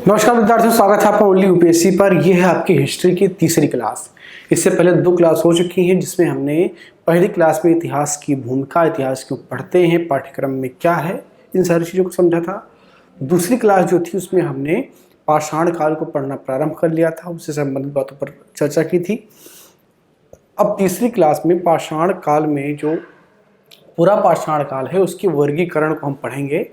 नमस्कार विद्यार्थियों, स्वागत है आपका ओनली यूपीएससी पर। यह है आपकी हिस्ट्री की तीसरी क्लास। इससे पहले 2 क्लास हो चुकी हैं, जिसमें हमने पहली क्लास में इतिहास की भूमिका, इतिहास क्यों पढ़ते हैं, पाठ्यक्रम में क्या है, इन सारी चीज़ों को समझा था। दूसरी क्लास जो थी उसमें हमने पाषाण काल को पढ़ना प्रारंभ कर लिया था, उससे संबंधित बातों पर चर्चा की थी। अब तीसरी क्लास में पाषाण काल में जो पूरा पाषाण काल है उसके वर्गीकरण को हम पढ़ेंगे,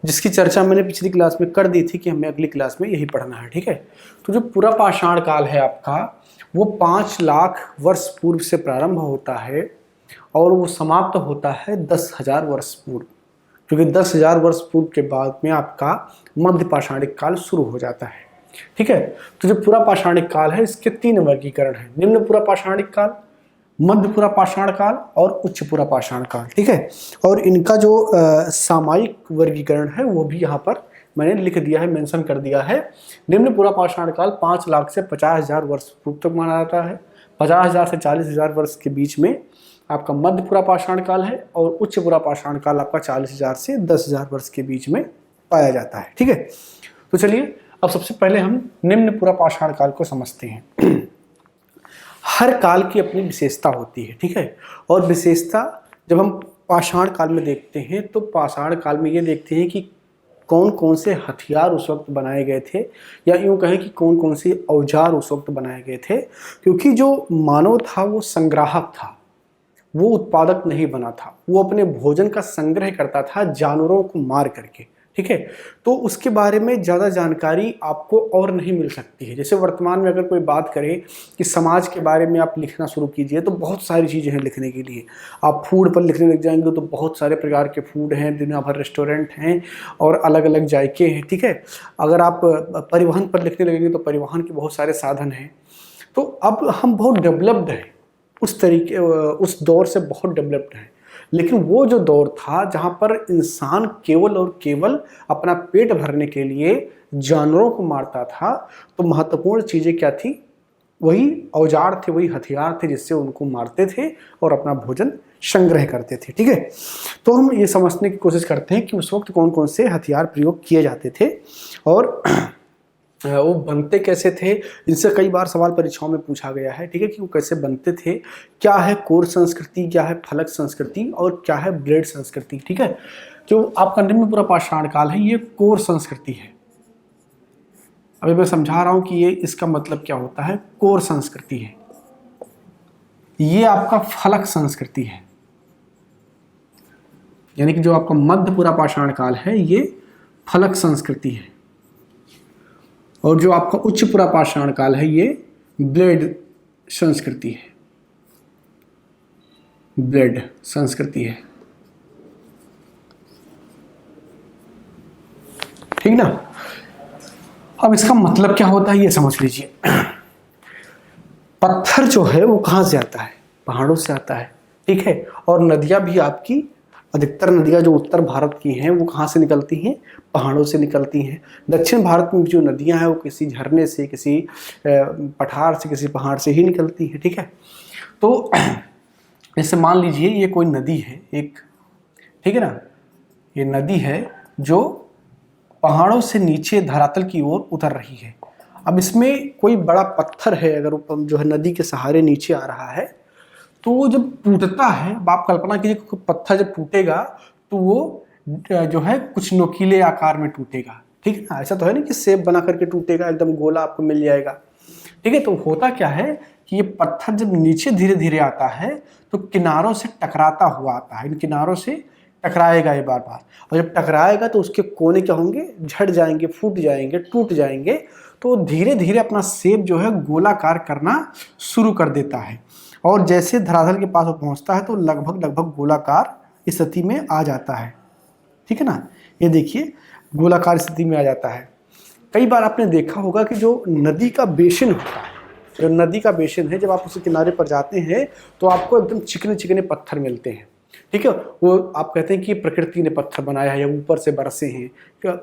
जिसकी चर्चा मैंने पिछली क्लास में कर दी थी कि हमें अगली क्लास में यही पढ़ना है। ठीक है, तो जो पूरा पाषाण काल है आपका, वो 5 लाख वर्ष पूर्व से प्रारंभ होता है और वो समाप्त होता है 10,000 वर्ष पूर्व, क्योंकि 10,000 वर्ष पूर्व के बाद में आपका मध्य पाषाणिक काल शुरू हो जाता है। ठीक है, तो जो पूरा पाषाणिक काल है इसके 3 वर्गीकरण हैं: निम्न पूरा पाषाणिक काल, मध्य पूरा पाषाण काल और उच्च पूरा पाषाण काल। ठीक है, और इनका जो सामयिक वर्गीकरण है वो भी यहाँ पर मैंने लिख दिया है, मेंशन कर दिया है। निम्न पूरा पाषाण काल 5 लाख से 50,000 वर्ष पूर्व तक माना जाता है। 50,000 से 40,000 वर्ष के बीच में आपका मध्य पूरा पाषाण काल है और उच्च पूरा पाषाण काल आपका 40,000 से 10,000 वर्ष के बीच में पाया जाता है। ठीक है, तो चलिए अब सबसे पहले हम निम्न पूरा पाषाण काल को समझते हैं। हर काल की अपनी विशेषता होती है। ठीक है, और विशेषता जब हम पाषाण काल में देखते हैं तो पाषाण काल में ये देखते हैं कि कौन कौन से हथियार उस वक्त बनाए गए थे, या यूँ कहें कि कौन कौन से औजार उस वक्त बनाए गए थे। क्योंकि जो मानव था वो संग्राहक था, वो उत्पादक नहीं बना था, वो अपने भोजन का संग्रह करता था जानवरों को मार करके। ठीक है, तो उसके बारे में ज़्यादा जानकारी आपको और नहीं मिल सकती है। जैसे वर्तमान में अगर कोई बात करे कि समाज के बारे में आप लिखना शुरू कीजिए तो बहुत सारी चीज़ें हैं लिखने के लिए। आप फूड पर लिखने लग जाएंगे तो बहुत सारे प्रकार के फूड हैं, दुनिया भर रेस्टोरेंट हैं और अलग अलग जायके हैं। ठीक है, अगर आप परिवहन पर लिखने लगेंगे तो परिवहन के बहुत सारे साधन हैं। तो अब हम बहुत डेवलप्ड हैं, उस दौर से बहुत डेवलप्ड हैं। लेकिन वो जो दौर था जहाँ पर इंसान केवल और केवल अपना पेट भरने के लिए जानवरों को मारता था, तो महत्वपूर्ण चीज़ें क्या थी? वही औजार थे, वही हथियार थे जिससे उनको मारते थे और अपना भोजन संग्रह करते थे। ठीक है, तो हम ये समझने की कोशिश करते हैं कि उस वक्त कौन कौन से हथियार प्रयोग किए जाते थे और वो बनते कैसे थे। इनसे कई बार सवाल परीक्षाओं में पूछा गया है। ठीक है, कि वो कैसे बनते थे, क्या है कोर संस्कृति, क्या है फलक संस्कृति और क्या है ब्लेड संस्कृति। ठीक है, जो आपका निम्न पूरा पाषाण काल है ये कोर संस्कृति है। अभी मैं समझा रहा हूं कि ये इसका मतलब क्या होता है। कोर संस्कृति है, ये आपका फलक संस्कृति है, यानी कि जो आपका मध्य पूरा पाषाण काल है ये फलक संस्कृति है, और जो आपका उच्च पूरा पाषाण काल है ये ब्लेड संस्कृति है, ब्लेड संस्कृति है। ठीक ना, अब इसका मतलब क्या होता है ये समझ लीजिए। पत्थर जो है वो कहाँ से आता है? पहाड़ों से आता है। ठीक है, और नदियां भी आपकी, अधिकतर नदियां जो उत्तर भारत की हैं वो कहाँ से निकलती हैं? पहाड़ों से निकलती हैं। दक्षिण भारत में जो नदियां हैं वो किसी झरने से, किसी पठार से, किसी पहाड़ से ही निकलती हैं। ठीक है, तो जैसे मान लीजिए ये कोई नदी है एक, ठीक है ना, ये नदी है जो पहाड़ों से नीचे धरातल की ओर उतर रही है। अब इसमें कोई बड़ा पत्थर है, अगर वो जो है नदी के सहारे नीचे आ रहा है तो वो जब टूटता है, आप कल्पना कीजिए पत्थर जब टूटेगा तो वो जो है कुछ नुकीले आकार में टूटेगा। ठीक है ना, ऐसा तो है नहीं कि शेप बना करके टूटेगा, एकदम गोला आपको मिल जाएगा। ठीक है, तो होता क्या है कि ये पत्थर जब नीचे धीरे धीरे आता है तो किनारों से टकराता हुआ आता है, इन किनारों से टकराएगा ये बार बार, और जब टकराएगा तो उसके कोने क्या होंगे? झड़ जाएंगे, फूट जाएंगे, टूट जाएंगे। तो धीरे धीरे अपना शेप जो है गोलाकार करना शुरू कर देता है, और जैसे धरातल के पास वो पहुंचता है तो लगभग गोलाकार स्थिति में आ जाता है। ठीक है ना, ये देखिए गोलाकार स्थिति में आ जाता है। कई बार आपने देखा होगा कि जो नदी का बेसिन होता है, जो नदी का बेसिन है, जब आप उसके किनारे पर जाते हैं तो आपको एकदम चिकने चिकने पत्थर मिलते हैं। ठीक है, वो आप कहते हैं कि प्रकृति ने पत्थर बनाया है या ऊपर से बरसे हैं,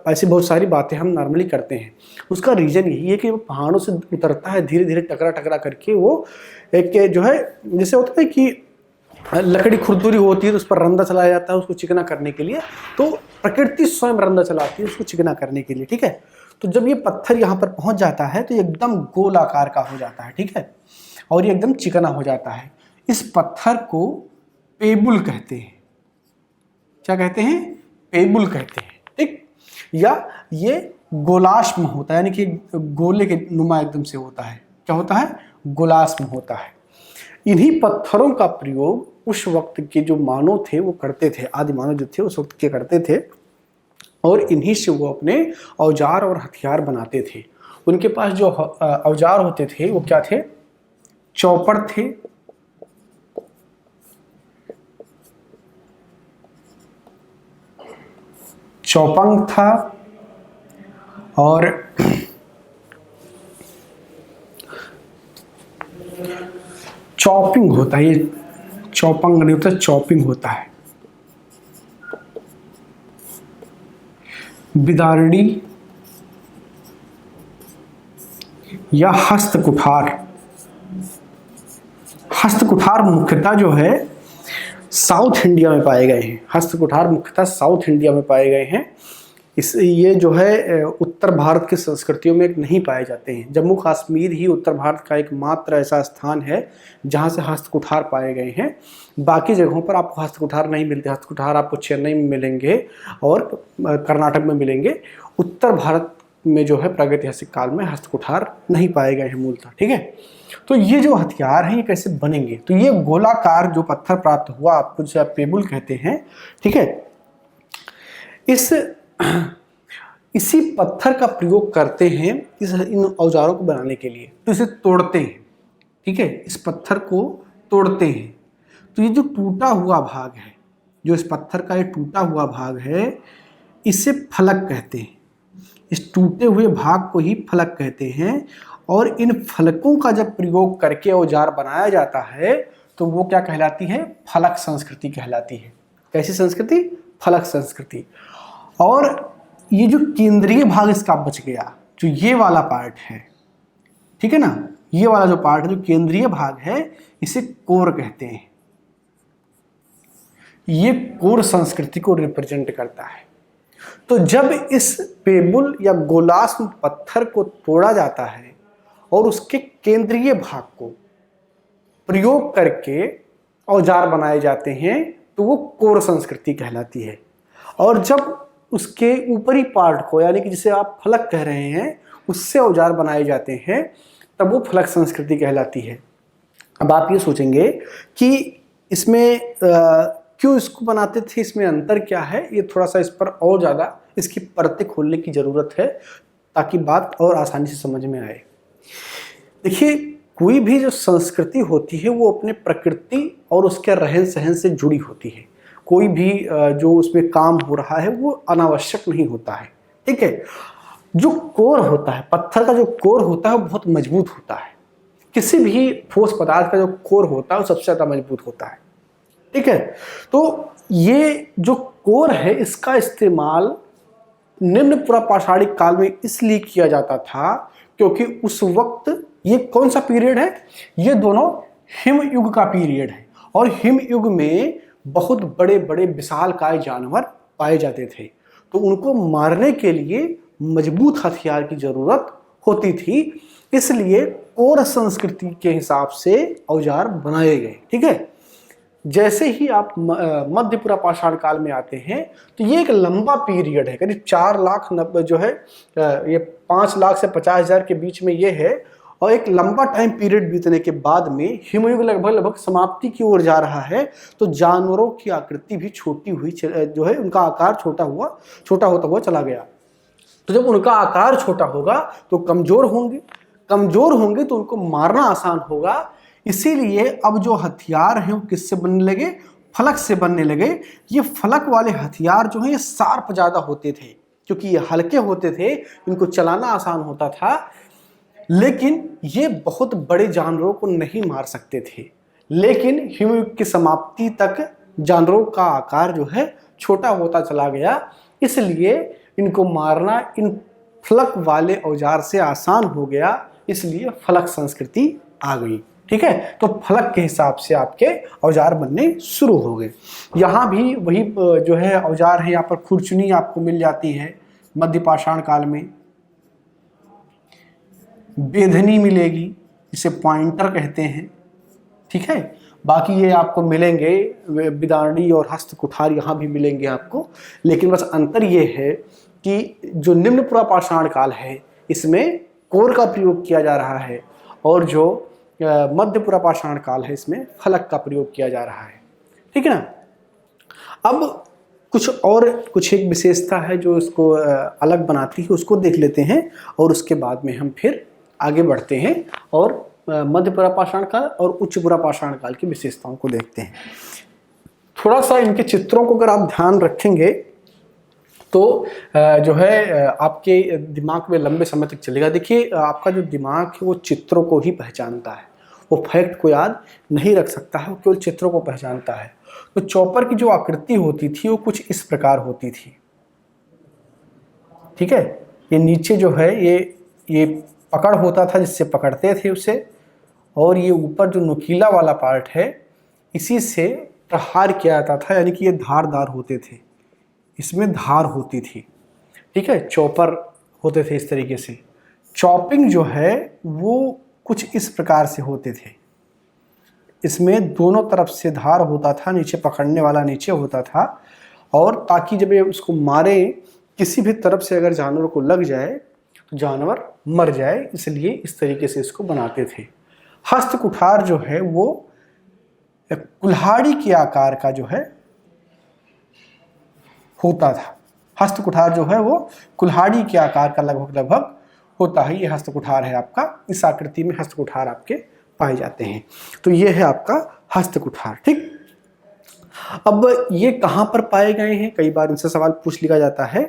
ऐसी बहुत सारी बातें हम नॉर्मली करते हैं। उसका रीज़न यही है कि वो पहाड़ों से उतरता है धीरे धीरे टकरा टकरा करके, वो एक जो है जैसे होता है कि लकड़ी खुरदुरी होती है तो उस पर रंदा चलाया जाता है उसको चिकना करने के लिए, तो प्रकृति स्वयं रंदा चलाती है उसको चिकना करने के लिए। ठीक है, तो जब ये पत्थर यहाँ पर पहुँच जाता है तो ये एकदम गोल आकार का हो जाता है, ठीक है, और ये एकदम चिकना हो जाता है। इस पत्थर को पेबुल कहते हैं। क्या कहते हैं? पेबुल कहते हैं, ठीक। या ये गोलाश्म होता है, यानी कि गोले के नुमा एकदम से होता है। क्या होता है? गोलाश्म होता है। इन्हीं पत्थरों का प्रयोग उस वक्त के जो मानव थे वो करते थे, आदि मानव जो थे उस वक्त के करते थे, और इन्हीं से वो अपने औजार और हथियार बनाते थे। उनके पास जो औजार होते थे वो क्या थे? चौपड़ थे, चौपंग था, और चॉपिंग होता है। ये चौपंग नहीं होता, चॉपिंग होता है। बिदारणी या हस्तकुठार। हस्तकुठार मुख्यतः जो है साउथ इंडिया में पाए गए हैं। हस्तकुठार मुख्यतः साउथ इंडिया में पाए गए हैं। ये जो है उत्तर भारत की संस्कृतियों में नहीं पाए जाते हैं। जम्मू कश्मीर ही उत्तर भारत का एकमात्र ऐसा स्थान है जहाँ से हस्तकुठार पाए गए हैं। बाकी जगहों पर आपको हस्तकुठार नहीं मिलते। हस्तकुठार आपको चेन्नई में मिलेंगे और कर्नाटक में मिलेंगे। उत्तर भारत में जो है प्रागैतिहासिक काल में हस्तकुठार नहीं पाए गए हैं मूलतः, ठीक है। तो ये जो हथियार हैं ये कैसे बनेंगे? तो ये गोलाकार जो पत्थर प्राप्त हुआ, आपको जिसे आप पेबुल कहते हैं, ठीक है, इसी पत्थर का प्रयोग करते हैं इन औजारों को बनाने के लिए। तो इसे तोड़ते हैं, ठीक है, इस पत्थर को तोड़ते हैं। तो ये जो टूटा हुआ भाग है, जो इस पत्थर का ये टूटा हुआ भाग है, इसे फलक कहते हैं। इस टूटे हुए भाग को ही फलक कहते हैं। और इन फलकों का जब प्रयोग करके औजार बनाया जाता है तो वो क्या कहलाती है? फलक संस्कृति कहलाती है। कैसी संस्कृति? फलक संस्कृति। और ये जो केंद्रीय भाग इसका बच गया, जो ये वाला पार्ट है, ठीक है ना, ये वाला जो पार्ट है, जो केंद्रीय भाग है, इसे कोर कहते हैं। ये कोर संस्कृति को रिप्रेजेंट करता है। तो जब इस पेबुल या गोलाश्म पत्थर को तोड़ा जाता है और उसके केंद्रीय भाग को प्रयोग करके औजार बनाए जाते हैं तो वो कोर संस्कृति कहलाती है। और जब उसके ऊपरी पार्ट को, यानी कि जिसे आप फलक कह रहे हैं, उससे औजार बनाए जाते हैं तब वो फलक संस्कृति कहलाती है। अब आप ये सोचेंगे कि इसमें क्यों इसको बनाते थे, इसमें अंतर क्या है? ये थोड़ा सा इस पर और ज़्यादा इसकी परतें खोलने की ज़रूरत है ताकि बात और आसानी से समझ में आए। देखिए, कोई भी जो संस्कृति होती है वो अपने प्रकृति और उसके रहन सहन से जुड़ी होती है। कोई भी जो उसमें काम हो रहा है वो अनावश्यक नहीं होता है, ठीक है। जो कोर होता है, पत्थर का जो कोर होता है वो बहुत मजबूत होता है। किसी भी ठोस पदार्थ का जो कोर होता है वो सबसे ज़्यादा मजबूत होता है, ठीक है। तो ये जो कोर है इसका इस्तेमाल निम्न पुरापाषाणिक काल में इसलिए किया जाता था क्योंकि उस वक्त ये कौन सा पीरियड है? ये दोनों हिम युग का पीरियड है। और हिम युग में बहुत बड़े बड़े विशालकाय जानवर पाए जाते थे, तो उनको मारने के लिए मजबूत हथियार की जरूरत होती थी। इसलिए कोर संस्कृति के हिसाब से औजार बनाए गए, ठीक है। जैसे ही आप मध्य पुरापाषाण काल में आते हैं तो ये एक लंबा पीरियड है, करीब 4 लाख जो है ये 5 लाख से 50,000 के बीच में ये है। और एक लंबा टाइम पीरियड बीतने के बाद में हिमयुग लगभग समाप्ति की ओर जा रहा है, तो जानवरों की आकृति भी छोटी हुई जो है, उनका आकार छोटा होता हुआ चला गया। तो जब उनका आकार छोटा होगा तो कमजोर होंगे तो उनको मारना आसान होगा। इसीलिए अब जो हथियार हैं वो किससे बनने लगे? फलक से बनने लगे। ये फलक वाले हथियार जो हैं ये शार्प ज़्यादा होते थे क्योंकि ये हल्के होते थे, इनको चलाना आसान होता था, लेकिन ये बहुत बड़े जानवरों को नहीं मार सकते थे। लेकिन हिमयुग की समाप्ति तक जानवरों का आकार जो है छोटा होता चला गया, इसलिए इनको मारना इन फलक वाले औजार से आसान हो गया, इसलिए फलक संस्कृति आ गई, ठीक है। तो फलक के हिसाब से आपके औजार बनने शुरू हो गए। यहाँ भी वही जो है औजार है, यहाँ पर खुरचुनी आपको मिल जाती है मध्य पाषाण काल में, बेधनी मिलेगी, इसे पॉइंटर कहते हैं, ठीक है। बाकी ये आपको मिलेंगे बिदारणी और हस्त कुठार, यहाँ भी मिलेंगे आपको, लेकिन बस अंतर ये है कि जो निम्न पुरा पाषाण काल है इसमें कोर का प्रयोग किया जा रहा है, और जो मध्य पुरा पाषाण काल है इसमें फलक का प्रयोग किया जा रहा है, ठीक है ना। अब कुछ एक विशेषता है जो इसको अलग बनाती है, उसको देख लेते हैं और उसके बाद में हम फिर आगे बढ़ते हैं और मध्य पुरा पाषाण काल और उच्च पुरा पाषाण काल की विशेषताओं को देखते हैं। थोड़ा सा इनके चित्रों को अगर आप ध्यान रखेंगे तो जो है आपके दिमाग में लंबे समय तक चलेगा। देखिए आपका जो दिमाग है वो चित्रों को ही पहचानता है, वो फैक्ट को याद नहीं रख सकता है, वो केवल चित्रों को पहचानता है। तो चॉपर की जो आकृति होती थी वो कुछ इस प्रकार होती थी, ठीक है। ये नीचे जो है ये पकड़ होता था जिससे पकड़ते थे उसे, और ये ऊपर जो नुकीला वाला पार्ट है इसी से प्रहार किया जाता था, यानी कि ये धारदार होते थे, इसमें धार होती थी, ठीक है। चॉपर होते थे इस तरीके से। चॉपिंग जो है वो कुछ इस प्रकार से होते थे, इसमें दोनों तरफ से धार होता था, नीचे पकड़ने वाला नीचे होता था, और ताकि जब ये उसको मारे किसी भी तरफ से अगर जानवर को लग जाए तो जानवर मर जाए, इसलिए इस तरीके से इसको बनाते थे। हस्त कुठार जो है वो कुल्हाड़ी के आकार का जो है होता था। हस्त कुठार जो है वो कुल्हाड़ी के आकार का लगभग होता है। ये हस्त कुठार है आपका, इस आकृति में हस्त कुठार आपके पाए जाते हैं। तो ये है आपका हस्त कुठार, ठीक। अब ये कहाँ पर पाए गए हैं, कई बार इनसे सवाल पूछ लिया जाता है,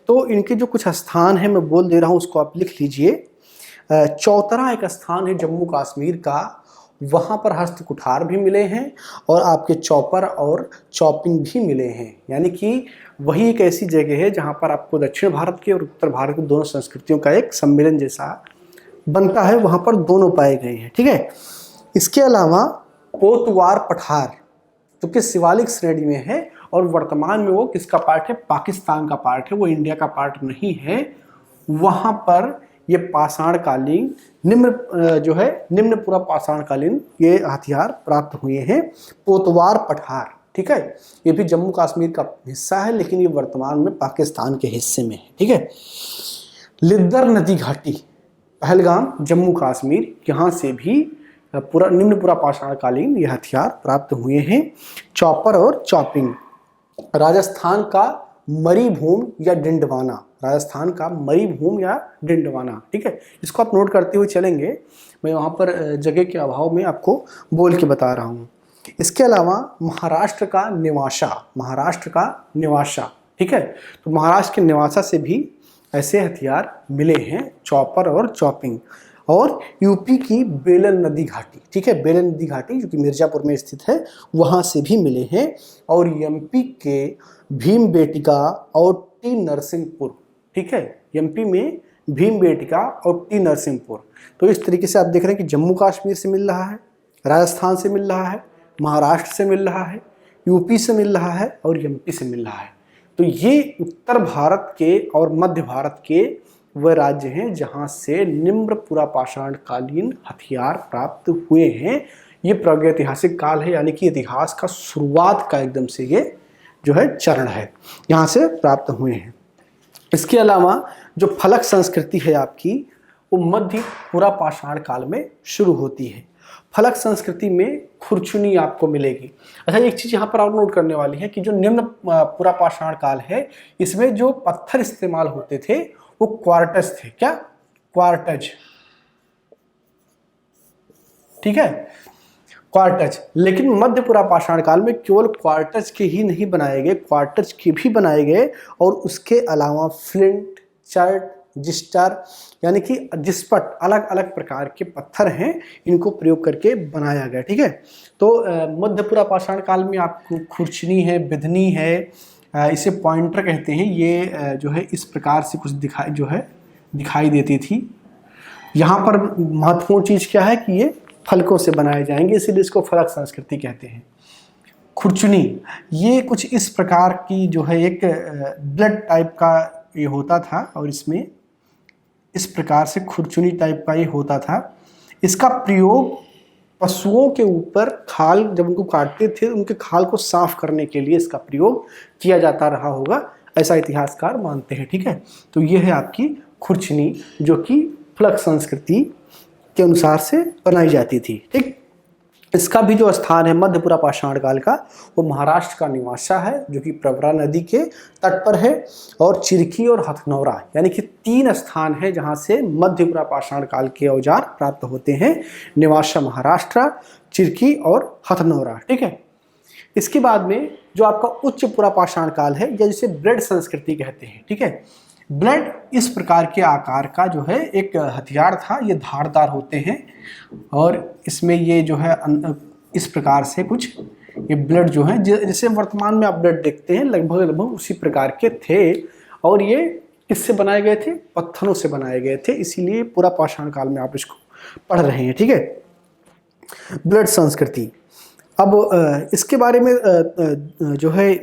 तो इनके जो कुछ स्थान है मैं बोल दे रहा हूँ, उसको आप लिख लीजिए। चौतरा एक स्थान है जम्मू कश्मीर का, वहाँ पर हस्त कुठार भी मिले हैं और आपके चॉपर और चॉपिंग भी मिले हैं, यानी कि वही एक ऐसी जगह है जहाँ पर आपको दक्षिण भारत के और उत्तर भारत की दोनों संस्कृतियों का एक सम्मेलन जैसा बनता है, वहाँ पर दोनों पाए गए हैं, ठीक है। इसके अलावा कोतवार पठार जो कि शिवालिक श्रेणी में है और वर्तमान में वो किसका पार्ट है, पाकिस्तान का पार्ट है, वो इंडिया का पार्ट नहीं है। वहाँ पर ये पाषाणकालीन निम्न पूरा पाषाणकालीन ये हथियार प्राप्त हुए हैं। कोतवार पठार, ठीक है, ये भी जम्मू कश्मीर का हिस्सा है, लेकिन ये वर्तमान में पाकिस्तान के हिस्से में है, ठीक है। लिद्दर नदी घाटी, पहलगाम, जम्मू कश्मीर, यहाँ से भी निम्न पूरा पाषाणकालीन ये हथियार प्राप्त हुए हैं। चॉपर और चॉपिंग, राजस्थान का मरीभूम या डिंडवाना, राजस्थान का मरीभूम या डिंडवाना, ठीक है। इसको आप नोट करते हुए चलेंगे, मैं वहाँ पर जगह के अभाव में आपको बोल के बता रहा हूँ। इसके अलावा महाराष्ट्र का निवासा, ठीक है। तो महाराष्ट्र के निवासा से भी ऐसे हथियार मिले हैं, चॉपर और चॉपिंग। और यूपी की बेलन नदी घाटी, ठीक है, बेलन नदी घाटी जो कि मिर्जापुर में स्थित है, वहाँ से भी मिले हैं। और एमपी के भीमबेटका और टी नरसिंहपुर, ठीक है, एमपी में भीमबेटका और टी नरसिंहपुर। तो इस तरीके से आप देख रहे हैं कि जम्मू कश्मीर से मिल रहा है, राजस्थान से मिल रहा है, महाराष्ट्र से मिल रहा है, यूपी से मिल रहा है और एमपी से मिल रहा है। तो ये उत्तर भारत के और मध्य भारत के वह राज्य हैं जहाँ से निम्न पूरा पाषाणकालीन हथियार प्राप्त हुए हैं। ये प्रागैतिहासिक काल है, यानी कि इतिहास का शुरुआत का एकदम से ये जो है चरण है, यहाँ से प्राप्त हुए हैं। इसके अलावा जो फलक संस्कृति है आपकी, वो मध्य पूरा पाषाण काल में शुरू होती है। फलक संस्कृति में खुरचुनी आपको मिलेगी। अच्छा, एक चीज़ यहाँ पर और नोट करने वाली है कि जो निम्न पूरा पाषाण काल है, इसमें जो पत्थर इस्तेमाल होते थे वो क्वार्टज थे। क्या? क्वार्टज, ठीक है, क्वार्टज। लेकिन मध्य पूरा पाषाण काल में केवल क्वार्टज के ही नहीं बनाए गए, क्वार्टज के भी बनाए गए, और उसके अलावा फ्लिंट, चर्ट, जिस्टर, यानी कि जिस्पट, अलग अलग प्रकार के पत्थर हैं, इनको प्रयोग करके बनाया गया, ठीक है। तो मध्य पूरा पाषाण काल में आपको खुरचनी है, बिधनी है, इसे पॉइंटर कहते हैं, ये जो है इस प्रकार से कुछ दिखाई देती थी। यहाँ पर महत्वपूर्ण चीज़ क्या है कि ये फलकों से बनाए जाएंगे, इसीलिए इसको फलक संस्कृति कहते हैं। खुरचुनी ये कुछ इस प्रकार की जो है एक ब्लड टाइप का ये होता था, और इसमें इस प्रकार से खुरचुनी टाइप का ये होता था। इसका प्रयोग पशुओं के ऊपर खाल जब उनको काटते थे उनके खाल को साफ करने के लिए इसका प्रयोग किया जाता रहा होगा, ऐसा इतिहासकार मानते हैं। ठीक है, तो ये है आपकी खुरचनी जो कि फ्लक संस्कृति के अनुसार से बनाई जाती थी। ठीक, इसका भी जो स्थान है मध्यपुरा पाषाण काल का, वो महाराष्ट्र का निवासा है जो कि प्रवरा नदी के तट पर है, और चिरकी और हथनौरा यानी कि 3 स्थान है जहां से मध्यपुरा पाषाण काल के औजार प्राप्त होते हैं। निवासा महाराष्ट्र, चिरकी और हथनौरा। ठीक है, इसके बाद में जो आपका उच्च पुरा पाषाण काल है या जिसे ब्लेड संस्कृति कहते हैं। ठीक है, ब्लेड इस प्रकार के आकार का जो है एक हथियार था, ये धारदार होते हैं और इसमें ये जो है इस प्रकार से कुछ ये ब्लेड जो है जैसे वर्तमान में आप ब्लेड देखते हैं लगभग उसी प्रकार के थे, और ये किससे बनाए गए थे? पत्थरों से बनाए गए थे, इसीलिए पूरा पाषाण काल में आप इसको पढ़ रहे हैं। ठीक है, ब्लेड संस्कृति। अब इसके बारे में जो है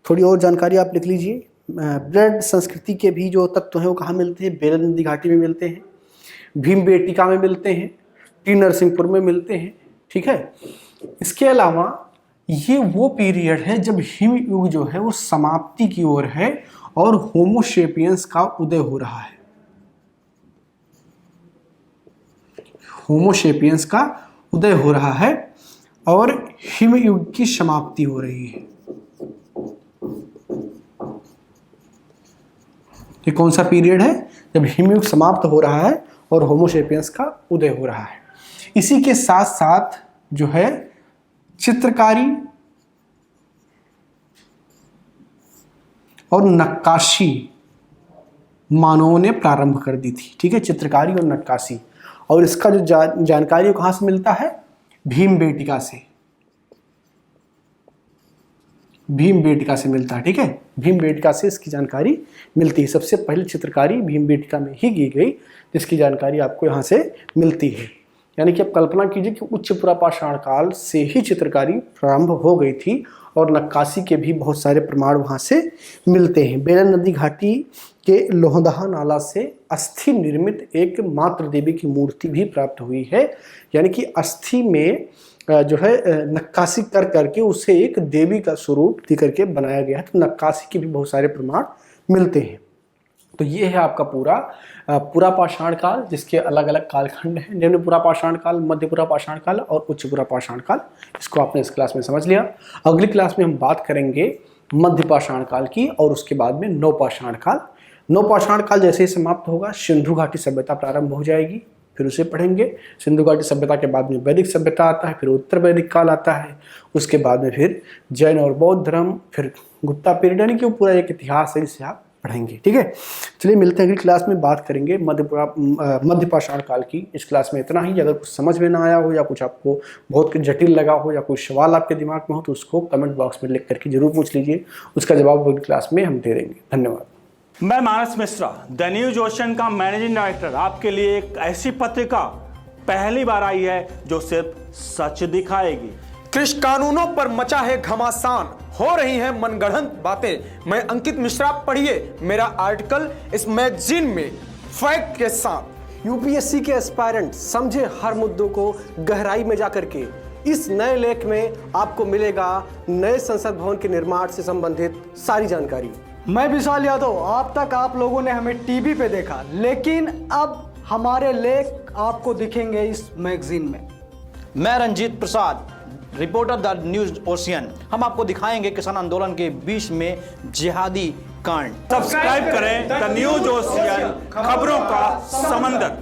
थोड़ी और जानकारी आप लिख लीजिए। ब्लेड संस्कृति के भी जो तत्व हैं वो कहाँ मिलते हैं? बेलन नदी घाटी में मिलते हैं, भीमबेटका में मिलते हैं, टी नरसिंहपुर में मिलते हैं। ठीक है, इसके अलावा ये वो पीरियड है जब हिम युग जो है वो समाप्ति की ओर है और होमोसेपियंस का उदय हो रहा है। होमोसेपियंस का उदय हो रहा है और हिम युग की समाप्ति हो रही है। ये कौन सा पीरियड है? जब हिमयुग समाप्त हो रहा है और होमोसेपियंस का उदय हो रहा है। इसी के साथ साथ जो है चित्रकारी और नक्काशी मानवों ने प्रारंभ कर दी थी। ठीक है, चित्रकारी और नक्काशी, और इसका जो जानकारी कहाँ से मिलता है? भीमबेटका से, भीमबेटका से मिलता है। ठीक है, भीमबेटका से इसकी जानकारी मिलती है। सबसे पहले चित्रकारी भीमबेटका में ही की गई, जिसकी जानकारी आपको यहाँ से मिलती है। यानी कि आप कल्पना कीजिए कि उच्च पुरा पाषाण काल से ही चित्रकारी प्रारंभ हो गई थी और नक्काशी के भी बहुत सारे प्रमाण वहाँ से मिलते हैं। बेलन नदी घाटी के लोहदहा नाला से अस्थि निर्मित एक मातृ देवी की मूर्ति भी प्राप्त हुई है। यानी कि अस्थि में जो है नक्काशी कर करके उसे एक देवी का स्वरूप दे करके बनाया गया है। तो नक्काशी के भी बहुत सारे प्रमाण मिलते हैं। तो ये है आपका पूरा पाषाण काल, जिसके अलग अलग कालखंड हैं। निम्न पुरा पाषाण काल, मध्य पुरा पाषाण काल और उच्च पुरा पाषाण काल। इसको आपने इस क्लास में समझ लिया। अगली क्लास में हम बात करेंगे मध्य पाषाण काल की और उसके बाद में नवपाषाण काल। नवपाषाण काल जैसे ही समाप्त होगा सिंधु घाटी सभ्यता प्रारंभ हो जाएगी, फिर उसे पढ़ेंगे। सिंधु घाटी सभ्यता के बाद में वैदिक सभ्यता आता है, फिर उत्तर वैदिक काल आता है, उसके बाद में फिर जैन और बौद्ध धर्म, फिर गुप्ता पीरियड, यानी कि वो पूरा एक इतिहास है जिसे आप पढ़ेंगे। ठीक है, चलिए मिलते हैं अगली क्लास में, बात करेंगे मध्य पाषाण काल की। इस क्लास में इतना ही। अगर कुछ समझ में ना आया हो या कुछ आपको बहुत जटिल लगा हो या कोई सवाल आपके दिमाग में हो तो उसको कमेंट बॉक्स में लिख करके जरूर पूछ लीजिए, उसका जवाब अगली क्लास में हम दे देंगे। धन्यवाद। मैं मानस मिश्रा, द न्यूज ओशन का मैनेजिंग डायरेक्टर, आपके लिए एक ऐसी पत्रिका पहली बार आई है जो सिर्फ सच दिखाएगी। कृषि कानूनों पर मचा है घमासान, हो रही हैं मनगढ़ंत बातें। मैं अंकित मिश्रा, पढ़िए मेरा आर्टिकल इस मैगजीन में फैक्ट के साथ। यूपीएससी के एस्पायरेंट समझे हर मुद्दों को गहराई में जाकर के। इस नए लेख में आपको मिलेगा नए संसद भवन के निर्माण से संबंधित सारी जानकारी। मैं विशाल यादव, अब तक आप लोगों ने हमें टीवी पे देखा, लेकिन अब हमारे लेख आपको दिखेंगे इस मैगजीन में। मैं Ranjit Prasad, reporter the news ocean. हम आपको दिखाएंगे किसान आंदोलन के बीच में जिहादी कांड। सब्सक्राइब करें द न्यूज ओशियन, खबरों का समंदर।